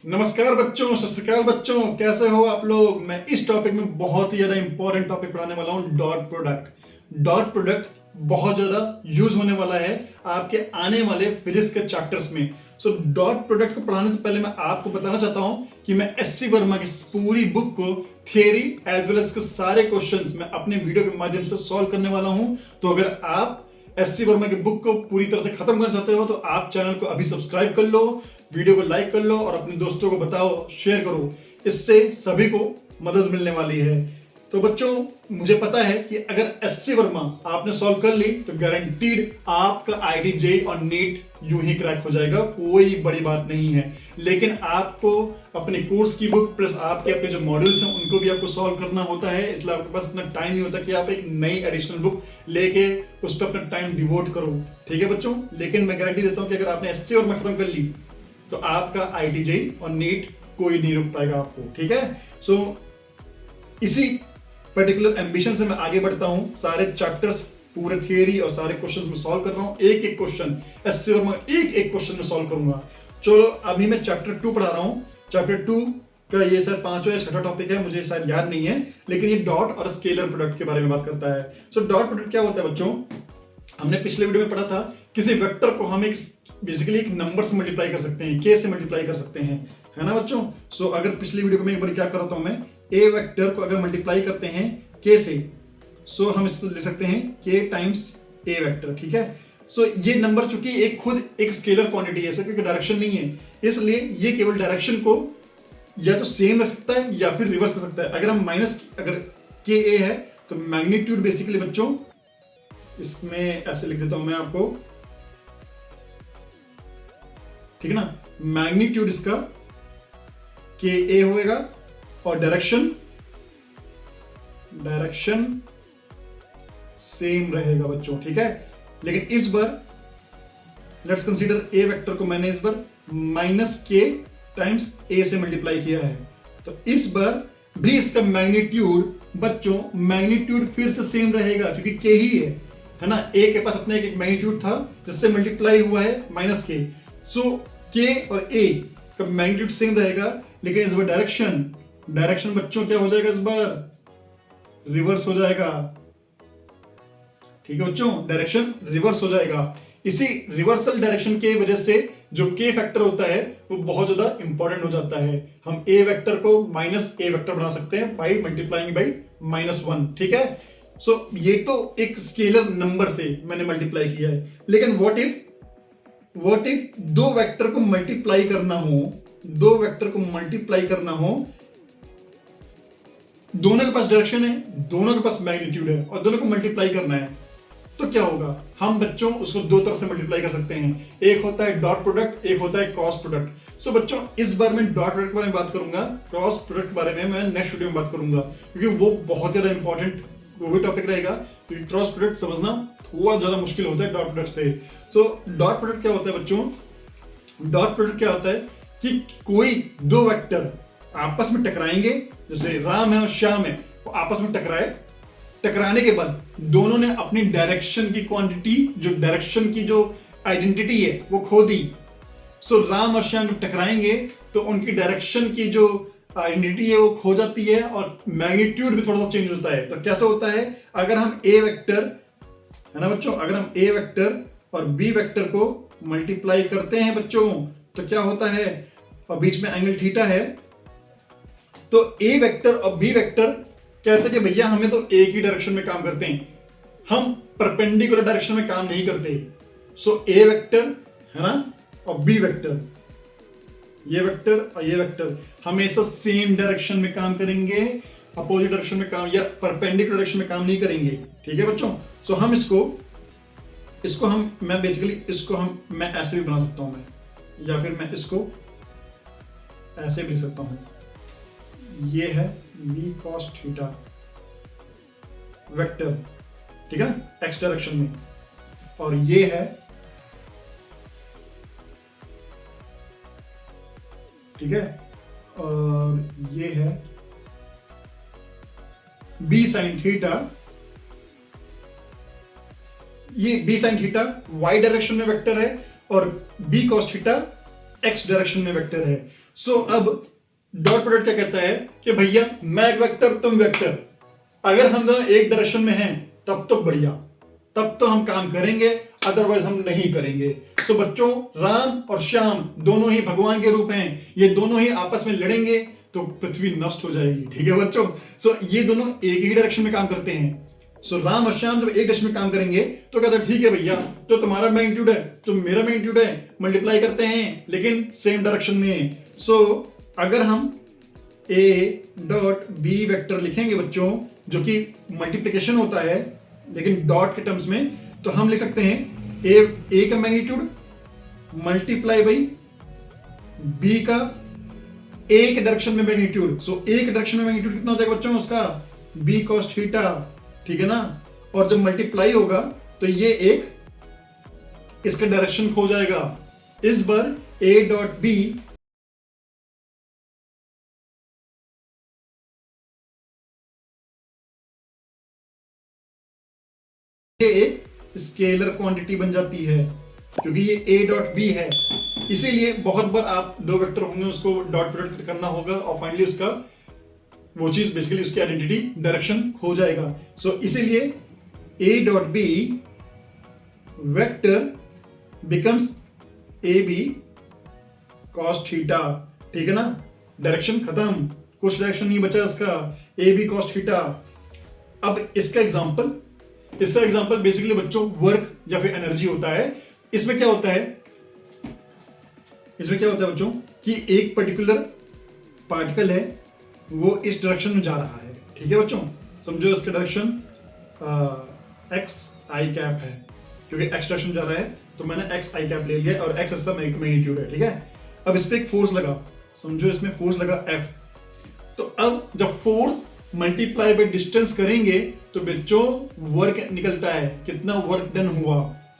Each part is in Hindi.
नमस्कार बच्चों, सत श्री अकाल बच्चों, कैसे हो आप लोग। मैं इस टॉपिक में बहुत ही ज्यादा इंपॉर्टेंट टॉपिक पढ़ाने वाला हूं, डॉट प्रोडक्ट। डॉट प्रोडक्ट बहुत ज्यादा यूज होने वाला है आपके आने वाले फिजिक्स के चैप्टर्स में। सो डॉट प्रोडक्ट को पढ़ाने से पहले मैं आपको बताना चाहता हूं कि मैं एससी वर्मा की पूरी बुक को थियरी एज वेल एज के सारे क्वेश्चंस मैं अपने वीडियो के माध्यम से सॉल्व करने वाला हूं। तो अगर आप एससी वर्मा की बुक को पूरी तरह से खत्म करना चाहते हो तो आप चैनल को अभी सब्सक्राइब कर लो, वीडियो को लाइक कर लो और अपने दोस्तों को बताओ, शेयर करो। इससे सभी को मदद मिलने वाली है। तो बच्चों, मुझे पता है कि अगर एससी वर्मा आपने सॉल्व कर ली तो गारंटीड आपका आईआईटी जेईई और नीट यूं ही क्रैक हो जाएगा, कोई बड़ी बात नहीं है। लेकिन आपको अपने कोर्स की बुक प्लस आपके अपने जो मॉड्यूल्स हैं उनको भी आपको सॉल्व करना होता है, इसलिए आपके पास इतना टाइम नहीं होता कि आप एक नई एडिशनल बुक लेके उस पर अपना टाइम डिवोट करो। ठीक है बच्चों, लेकिन मैं गारंटी देता हूं कि अगर आपने एससी वर्मा खत्म कर ली तो आपका आईआईटी जेईई और नीट कोई नहीं रोक पाएगा आपको। ठीक है, सो इसी पर्टिकुलर एम्बिशन से मैं आगे बढ़ता हूं। सारे चैप्टर्स, पूरे थियरी और सारे क्वेश्चंस में सॉल्व कर रहा हूं। एक एक क्वेश्चन एससी वर्मा एक एक क्वेश्चन में सॉल्व करूंगा। चलो अभी मैं चैप्टर 2 पढ़ा रहा हूं। चैप्टर 2 का ये शायद 5वां या 6वां टॉपिक है, मुझे शायद याद नहीं है, लेकिन ये डॉट और स्केलर प्रोडक्ट के बारे में बात करता है। सो डॉट प्रोडक्ट क्या होता है बच्चों, हमने पिछले वीडियो में पढ़ा था किसी वेक्टर को हम एक बेसिकली एक नंबर से मल्टीप्लाई कर सकते हैं, के से मल्टीप्लाई कर सकते हैं, है ना बच्चों। सो अगर पिछली वीडियो को मैं एक बार क्या करता हूं, मैं ए वेक्टर को अगर मल्टीप्लाई करते हैं के से, सो हम इसको लिख सकते हैं के टाइम्स ए वेक्टर। ठीक है, सो ये नंबर चूंकि एक खुद एक स्केलर क्वांटिटी है, ऐसा क्योंकि डायरेक्शन नहीं है, इसलिए ये केवल डायरेक्शन को या तो सेम रख सकता है या फिर रिवर्स कर सकता है। अगर हम अगर के ए है तो मैग्नीट्यूड बेसिकली बच्चों, इसमें ऐसे लिख देता हूं मैं आपको, ठीक है ना, मैग्नीट्यूड इसका के ए होएगा और डायरेक्शन सेम रहेगा बच्चों। ठीक है, लेकिन इस बार लेट्स कंसीडर ए वेक्टर को मैंने इस बार माइनस के टाइम्स ए से मल्टीप्लाई किया है, तो इस बार भी इसका मैग्नीट्यूड बच्चों, मैग्नीट्यूड फिर से सेम रहेगा क्योंकि के ही है ना। ए के पास अपना एक मैग्नीट्यूड था जिससे मल्टीप्लाई हुआ है माइनस के, सो के और ए का मैग्नीट्यूड सेम रहेगा, लेकिन इस बार डायरेक्शन बच्चों क्या हो जाएगा, इस बार रिवर्स हो जाएगा। ठीक है बच्चों, डायरेक्शन रिवर्स हो जाएगा। इसी रिवर्सल डायरेक्शन के वजह से जो के फैक्टर होता है वो बहुत ज्यादा इंपॉर्टेंट हो जाता है। हम ए वेक्टर को माइनस ए वेक्टर बना सकते हैं बाई मल्टीप्लाइंग बाई -1। ठीक है, सो ये तो एक स्केलर नंबर से मैंने मल्टीप्लाई किया है, लेकिन व्हाट इफ दो वेक्टर को मल्टीप्लाई करना हो, दोनों के पास डायरेक्शन है, दोनों के पास मैग्नीट्यूड है और दोनों को मल्टीप्लाई करना है, तो क्या होगा। हम बच्चों उसको दो तरह से मल्टीप्लाई कर सकते हैं, एक होता है डॉट प्रोडक्ट, एक होता है क्रॉस प्रोडक्ट। सो बच्चों, इस बार मैं डॉट प्रोडक्ट के बारे में बात करूंगा, क्रॉस प्रोडक्ट के बारे में मैं नेक्स्ट वीडियो में बात करूंगा, क्योंकि वो बहुत ज्यादा इंपॉर्टेंट वो भी टॉपिक रहेगा, क्योंकि क्रॉस प्रोडक्ट समझना थोड़ा ज्यादा मुश्किल होता है डॉट प्रोडक्ट से। सो डॉट प्रोडक्ट क्या होता है बच्चों, डॉट प्रोडक्ट क्या होता है कि कोई दो वेक्टर आपस में टकराएंगे, जैसे राम है और श्याम है, वो आपस में टकराने के बाद दोनों ने अपनी डायरेक्शन की क्वांटिटी, जो डायरेक्शन की जो आइडेंटिटी है वो खो दी। सो राम और श्याम जब टकराएंगे तो उनकी डायरेक्शन की जो आइडेंटिटी है वो खो जाती है और मैग्नीट्यूड भी थोड़ा सा चेंज होता है। तो कैसे होता है, अगर हम ए वेक्टर, है ना बच्चों, अगर हम ए वेक्टर और बी वेक्टर को मल्टीप्लाई करते हैं बच्चों, तो क्या होता है, और बीच में एंगल थीटा है, तो ए वेक्टर और बी वेक्टर कहते हैं कि भैया हमें तो एक ही डायरेक्शन में काम करते हैं, हम परपेंडिकुलर डायरेक्शन में काम नहीं करते। सो ए वेक्टर है ना और बी वेक्टर, ये वेक्टर और ये वेक्टर हमेशा सेम डायरेक्शन में काम करेंगे, अपोजिट डायरेक्शन में काम या परपेंडिकुलर डायरेक्शन में काम नहीं करेंगे। ठीक है बच्चों, सो हम मैं ऐसे भी बना सकता हूं, मैं या फिर मैं इसको ऐसे भी लिख सकता हूं, ये है v cos थीटा वेक्टर, ठीक है ना, x डायरेक्शन में, और ये है, ठीक है, और ये है b sin थीटा, ये b sin theta y direction में वेक्टर है और b cos theta x direction में वेक्टर है। सो अब डॉट प्रोडक्ट क्या कहता है कि भैया मैं एक वेक्टर तुम वेक्टर, अगर हम दोनों एक डायरेक्शन में हैं तब तो बढ़िया, तब तो हम काम करेंगे, अदरवाइज हम नहीं करेंगे। सो बच्चों, राम और श्याम दोनों ही भगवान के रूप हैं, ये दोनों ही आपस में लड़ेंगे तो पृथ्वी नष्ट हो जाएगी। ठीक है बच्चों, सो ये दोनों एक ही डायरेक्शन में काम करते हैं। सो राम और श्याम जब एक डायरेक्शन में काम करेंगे तो कहते हैं ठीक है भैया, तो तुम्हारा मैग्नीट्यूड है तो मेरा मैग्नीट्यूड है, मल्टीप्लाई करते हैं लेकिन सेम डायरेक्शन में। सो अगर हम a डॉट बी वेक्टर लिखेंगे बच्चों, जो कि मल्टीप्लिकेशन होता है लेकिन डॉट के टर्म्स में, तो हम लिख सकते हैं ए का मैग्नीट्यूड मल्टीप्लाई बाई बी का एक डायरेक्शन में मैग्नीट्यूड। सो एक डायरेक्शन में मैग्नीट्यूड कितना हो जाएगा बच्चों उसका, बी कॉस थीटा। ठीक है ना, और जब मल्टीप्लाई होगा तो ये एक इसका डायरेक्शन खो जाएगा। इस बार ए डॉट बी एक स्केलर क्वांटिटी बन जाती है क्योंकि ये ए डॉट बी है। इसीलिए बहुत बार आप दो वेक्टर होंगे उसको डॉट प्रोडक्ट करना होगा और फाइनली उसका वो चीज बेसिकली उसकी आइडेंटिटी डायरेक्शन हो जाएगा। सो इसीलिए A dot B vector becomes A B cos theta. ठीक है ना, डायरेक्शन खत्म, कुछ डायरेक्शन नहीं बचा इसका, ए बी कॉस थीटा। अब इसका एग्जांपल बेसिकली बच्चों वर्क या फिर एनर्जी होता है। इसमें क्या होता है बच्चों कि एक पर्टिकुलर पार्टिकल है वो इस डायरेक्शन में जा रहा है। ठीक है बच्चों, समझो इसका डायरेक्शन एक्स आई कैप है, क्योंकि एक्स डायरेक्शन जा रहा है तो मैंने एक्स आई कैप ले लिया और एक्स इसका मैग्नीट्यूड है। ठीक है, अब इस पे एक फोर्स लगा, समझो इसमें फोर्स लगा एफ। तो अब जब फोर्स मल्टीप्लाई बाय डिस्टेंस करेंगे तो बच्चों वर्क निकलता है, कितना वर्क डन हुआ।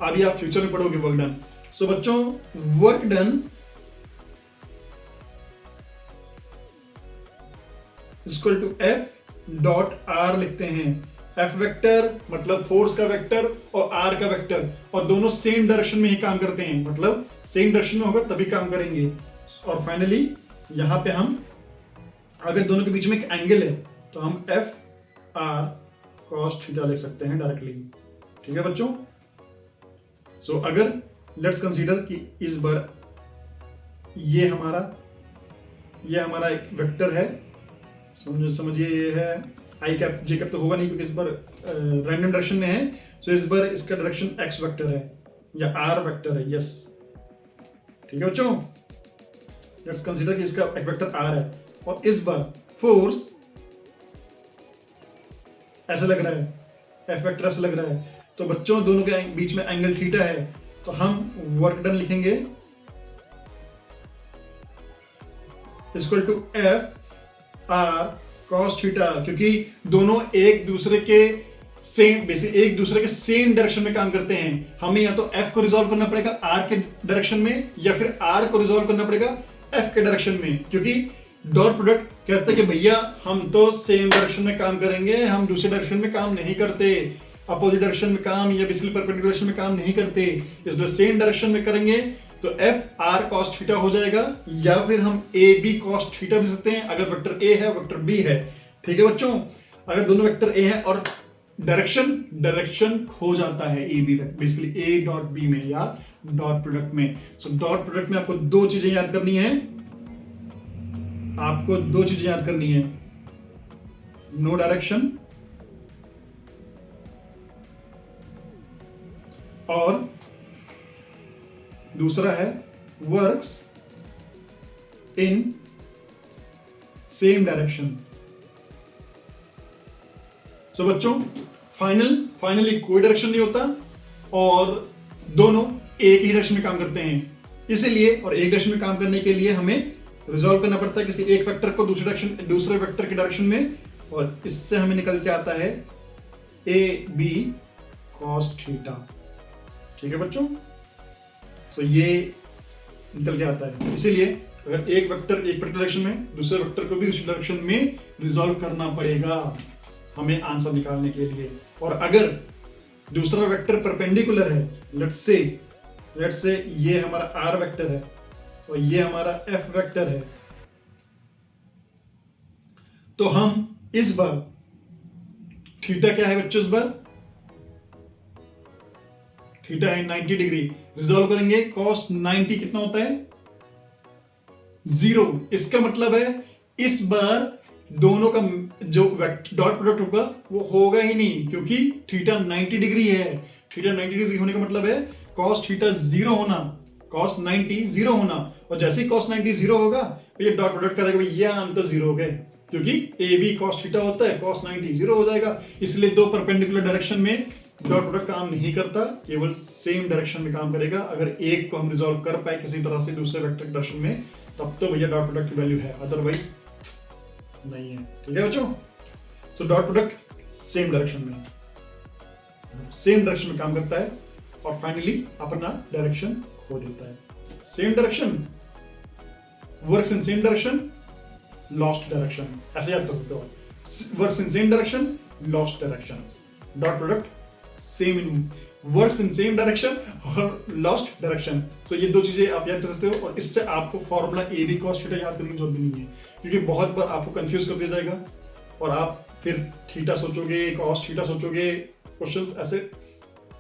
अभी आप फ्यूचर में पढ़ोगे वर्क डन। सो बच्चों work done equal to f dot r लिखते हैं। एफ वेक्टर मतलब फोर्स का वेक्टर और आर का वेक्टर, और दोनों सेम डायरेक्शन में ही काम करते हैं, मतलब सेम डायरेक्शन में होगा तभी काम करेंगे। और फाइनली यहां पे हम अगर दोनों के बीच में एक एंगल है तो हम एफ आर कॉस थीटा लिख सकते हैं डायरेक्टली। ठीक है बच्चों, सो अगर लेट्स कंसीडर कि इस बार ये हमारा एक वेक्टर है, समझिए ये है आई कैप, जे कैप तो होगा नहीं क्योंकि इस बार रैंडम डायरेक्शन में है। सो इस बार इसका डायरेक्शन एक्स वेक्टर है या आर वेक्टर है। यस, ठीक है बच्चों, लेट्स कंसीडर कि इसका एक वेक्टर आर है और इस बार फोर्स ऐसा लग रहा है, एफ वेक्टर ऐसा लग रहा है, तो बच्चों दोनों के बीच में एंगल थीटा है, तो हम वर्क डन लिखेंगे equal to F R cos theta, क्योंकि दोनों एक दूसरे के सेम डायरेक्शन में काम करते हैं। हमें या तो एफ को रिजॉल्व करना पड़ेगा आर के डायरेक्शन में या फिर आर को रिजॉल्व करना पड़ेगा एफ के डायरेक्शन में, क्योंकि डॉट प्रोडक्ट कहता है कि भैया हम तो सेम डायरेक्शन में काम करेंगे, हम दूसरे डायरेक्शन में काम नहीं करते, अपोजिट डायरेक्शन में काम या बेसिकली परपेंडिकुलर डायरेक्शन में काम नहीं करते, इसलिए सेम डायरेक्शन में करेंगे तो एफ आर कॉस थीटा हो जाएगा, या फिर हम ए बी कॉस थीटा भी सकते हैं अगर वेक्टर ए है वेक्टर बी है। ठीक है बच्चों, अगर दोनों वेक्टर ए है और डायरेक्शन खो जाता है A B basically A dot B में या डॉट प्रोडक्ट में। सो डॉट प्रोडक्ट में आपको दो चीजें याद करनी है, नो डायरेक्शन और दूसरा है वर्क्स इन सेम डायरेक्शन। सो बच्चों फाइनली कोई डायरेक्शन नहीं होता और दोनों एक ही डायरेक्शन में काम करते हैं। इसीलिए और एक डायरेक्शन में काम करने के लिए हमें रिजॉल्व करना पड़ता है किसी एक वेक्टर को दूसरे वेक्टर के डायरेक्शन में, और इससे हमें निकल के आता है ए बी कॉस थीटा। ठीक है बच्चों, सो ये निकल के आता है। इसीलिए अगर एक वेक्टर एक पर्टिकुलर डायरेक्शन में, दूसरे वेक्टर को भी उसी डायरेक्शन में रिजॉल्व करना पड़ेगा हमें आंसर निकालने के लिए। और अगर दूसरा वेक्टर परपेंडिकुलर है, लेट्स से ये हमारा आर वेक्टर है और ये हमारा एफ वेक्टर है, तो हम इस बार थीटा क्या है बच्चों, इस बार थीटा है 90 डिग्री, रिजॉल्व करेंगे cos 90 कितना होता है 0। इसका मतलब है इस बार दोनों का जो डॉट प्रोडक्ट होगा वो होगा ही नहीं, क्योंकि थीटा 90 डिग्री है। थीटा 90 डिग्री होने का मतलब है cos थीटा 0 होना, cos 90 0 होना, और जैसे ही cos 90 0 होगा तो ये डॉट प्रोडक्ट का देगा भाई ये अंतर 0 हो गए, क्योंकि ए बी cos थीटा होता है, cos 90 0 हो जाएगा। इसलिए दो परपेंडिकुलर डायरेक्शन में डॉट प्रोडक्ट काम नहीं करता, केवल सेम डायरेक्शन में काम करेगा। अगर एक को हम रिजॉल्व कर पाए किसी तरह से दूसरे वेक्टर डायरेक्शन में, तब तो भैया डॉट प्रोडक्ट की वैल्यू है, अदरवाइज नहीं है। ठीक है बच्चों, so dot product same direction में काम करता है और फाइनली अपना डायरेक्शन खो देता है। Same direction works in same direction, lost direction, ऐसे याद कर सकते हो। Works in same direction, lost directions. Dot product same in works in same direction और लॉस्ट डायरेक्शन। सो ये दो चीजें आप याद कर सकते हो, और इससे आपको formula A B cos theta याद करने की जरूरत भी नहीं है, क्योंकि बहुत बार आपको कंफ्यूज कर दिया जाएगा और आप फिर थीटा सोचोगे, cos थीटा सोचोगे, क्वेश्चंस ऐसे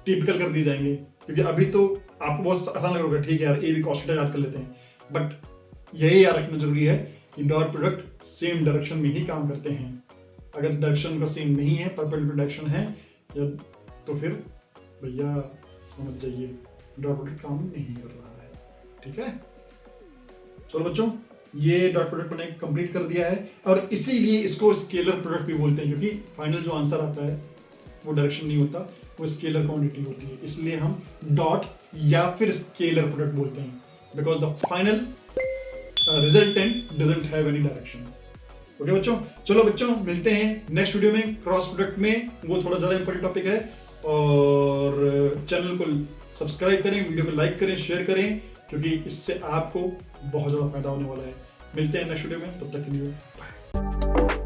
टिपिकल कर दिए जाएंगे। क्योंकि अभी तो आपको बहुत आसान लगेगा, ठीक है यार ए बी cos थीटा याद कर लेते हैं, बट यही याद रखना जरूरी है कि डॉट प्रोडक्ट सेम डायरेक्शन में ही काम करते हैं। अगर डायरेक्शन का सेम नहीं है, परपेंडिकुलर डायरेक्शन है, तो फिर भैया समझ जाइए डॉट प्रोडक्ट काम नहीं कर रहा है। ठीक है, चलो बच्चों, ये डॉट प्रोडक्ट मैंने कंप्लीट कर दिया है, और इसीलिए इसको स्केलर प्रोडक्ट भी बोलते हैं, क्योंकि फाइनल जो आंसर आता है वो डायरेक्शन नहीं होता, वो स्केलर क्वांटिटी होती है। इसलिए हम डॉट या फिर स्केलर प्रोडक्ट बोलते हैं, because the final resultant doesn't have any direction. Okay बच्चों, चलो बच्चों मिलते हैं नेक्स्ट वीडियो में क्रॉस प्रोडक्ट में, वो थोड़ा ज्यादा इंपॉर्टेंट टॉपिक है। और चैनल को सब्सक्राइब करें, वीडियो को लाइक करें, शेयर करें, क्योंकि इससे आपको बहुत ज्यादा फायदा होने वाला है। मिलते हैं नेक्स्ट वीडियो में, तब तक के लिए बाय।